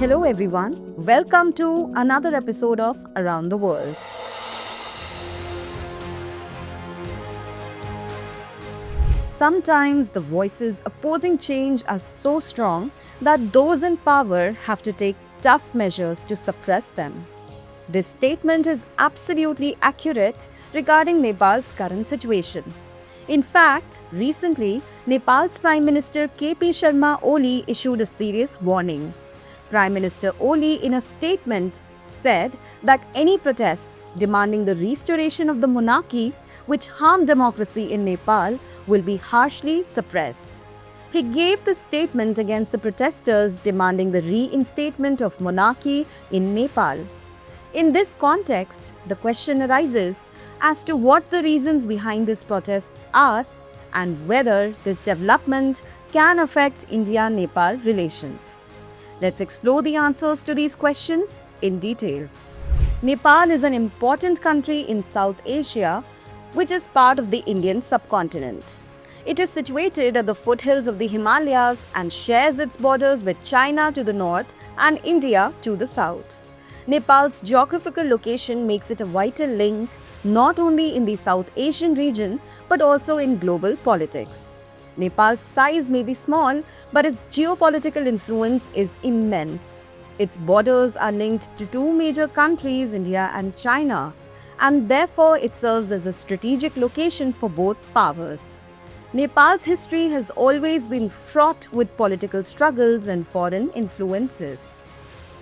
Hello everyone, welcome to another episode of Around the World. Sometimes the voices opposing change are so strong that those in power have to take tough measures to suppress them. This statement is absolutely accurate regarding Nepal's current situation. In fact, recently, Nepal's Prime Minister K.P. Sharma Oli issued a serious warning. Prime Minister Oli, in a statement, said that any protests demanding the restoration of the monarchy, which harm democracy in Nepal, will be harshly suppressed. He gave the statement against the protesters demanding the reinstatement of monarchy in Nepal. In this context, the question arises as to what the reasons behind these protests are and whether this development can affect India-Nepal relations. Let's explore the answers to these questions in detail. Nepal is an important country in South Asia, which is part of the Indian subcontinent. It is situated at the foothills of the Himalayas and shares its borders with China to the north and India to the south. Nepal's geographical location makes it a vital link not only in the South Asian region but also in global politics. Nepal's size may be small, but its geopolitical influence is immense. Its borders are linked to two major countries, India and China, and therefore it serves as a strategic location for both powers. Nepal's history has always been fraught with political struggles and foreign influences.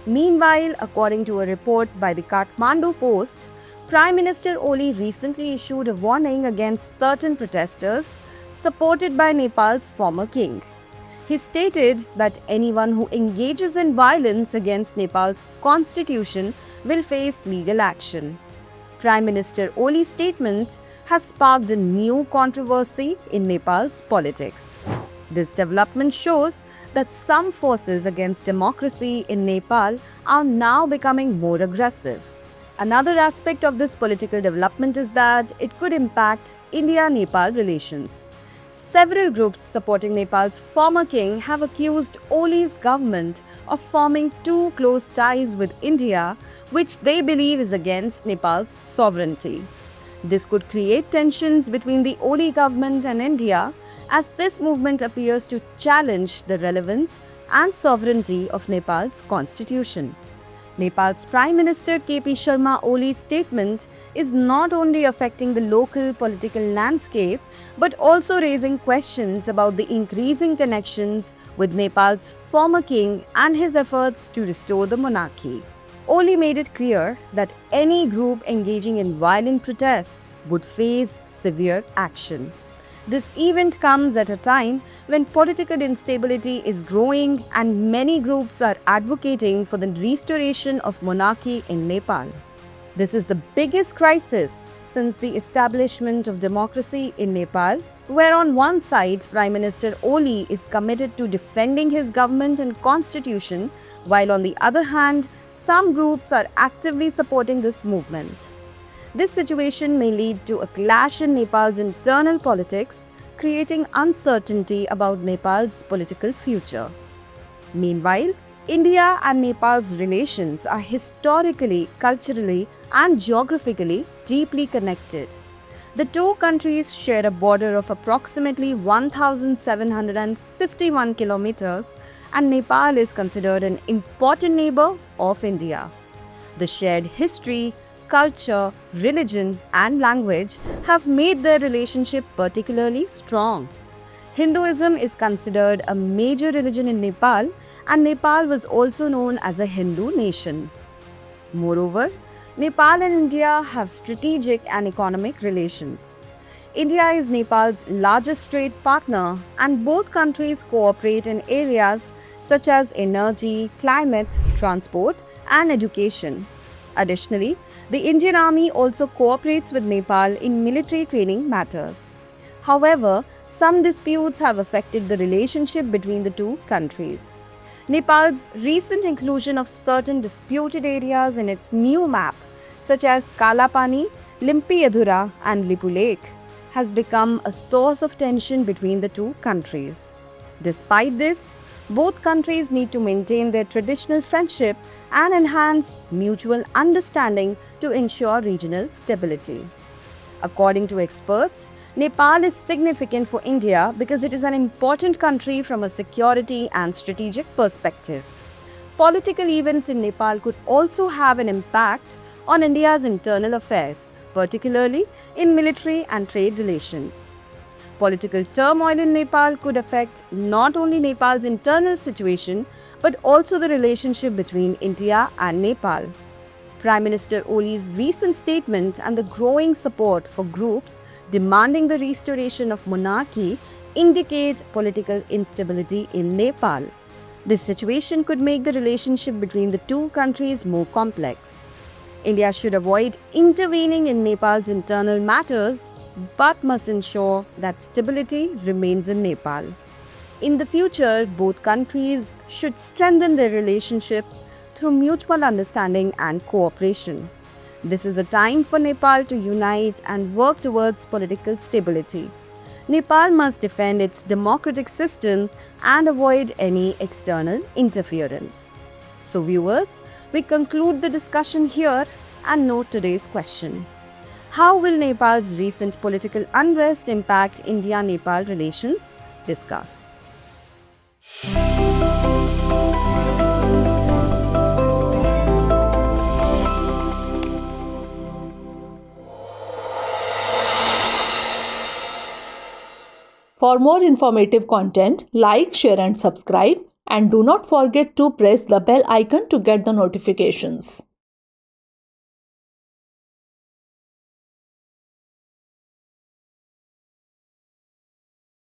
Meanwhile, according to a report by the Kathmandu Post, Prime Minister Oli recently issued a warning against certain protesters supported by Nepal's former king. He stated that anyone who engages in violence against Nepal's constitution will face legal action. Prime Minister Oli's statement has sparked a new controversy in Nepal's politics. This development shows that some forces against democracy in Nepal are now becoming more aggressive. Another aspect of this political development is that it could impact India-Nepal relations. Several groups supporting Nepal's former king have accused Oli's government of forming too close ties with India, which they believe is against Nepal's sovereignty. This could create tensions between the Oli government and India, as this movement appears to challenge the relevance and sovereignty of Nepal's constitution. Nepal's Prime Minister K.P. Sharma Oli's statement is not only affecting the local political landscape but also raising questions about the increasing connections with Nepal's former king and his efforts to restore the monarchy. Oli made it clear that any group engaging in violent protests would face severe action. This event comes at a time when political instability is growing and many groups are advocating for the restoration of monarchy in Nepal. This is the biggest crisis since the establishment of democracy in Nepal, where on one side Prime Minister Oli is committed to defending his government and constitution, while on the other hand, some groups are actively supporting this movement. This situation may lead to a clash in Nepal's internal politics, creating uncertainty about Nepal's political future. Meanwhile, India and Nepal's relations are historically, culturally, and geographically deeply connected. The two countries share a border of approximately 1,751 kilometers, and Nepal is considered an important neighbor of India. The shared history, culture, religion, and language have made their relationship particularly strong. Hinduism is considered a major religion in Nepal, and Nepal was also known as a Hindu nation. Moreover, Nepal and India have strategic and economic relations. India is Nepal's largest trade partner, and both countries cooperate in areas such as energy, climate, transport, and education. Additionally, the Indian Army also cooperates with Nepal in military training matters. However, some disputes have affected the relationship between the two countries. Nepal's recent inclusion of certain disputed areas in its new map, such as Kalapani, Limpi-Adhura, and Lipu Lake, has become a source of tension between the two countries. Despite this, Both countries need to maintain their traditional friendship and enhance mutual understanding to ensure regional stability. According to experts, Nepal is significant for India because it is an important country from a security and strategic perspective. Political events in Nepal could also have an impact on India's internal affairs, particularly in military and trade relations. Political turmoil in Nepal could affect not only Nepal's internal situation but also the relationship between India and Nepal. Prime Minister Oli's recent statement and the growing support for groups demanding the restoration of monarchy indicate political instability in Nepal. This situation could make the relationship between the two countries more complex. India should avoid intervening in Nepal's internal matters but must ensure that stability remains in Nepal. In the future, both countries should strengthen their relationship through mutual understanding and cooperation. This is a time for Nepal to unite and work towards political stability. Nepal must defend its democratic system and avoid any external interference. So viewers, we conclude the discussion here and note today's question. How will Nepal's recent political unrest impact India-Nepal relations? Discuss. For more informative content, like, share and subscribe, and do not forget to press the bell icon to get the notifications.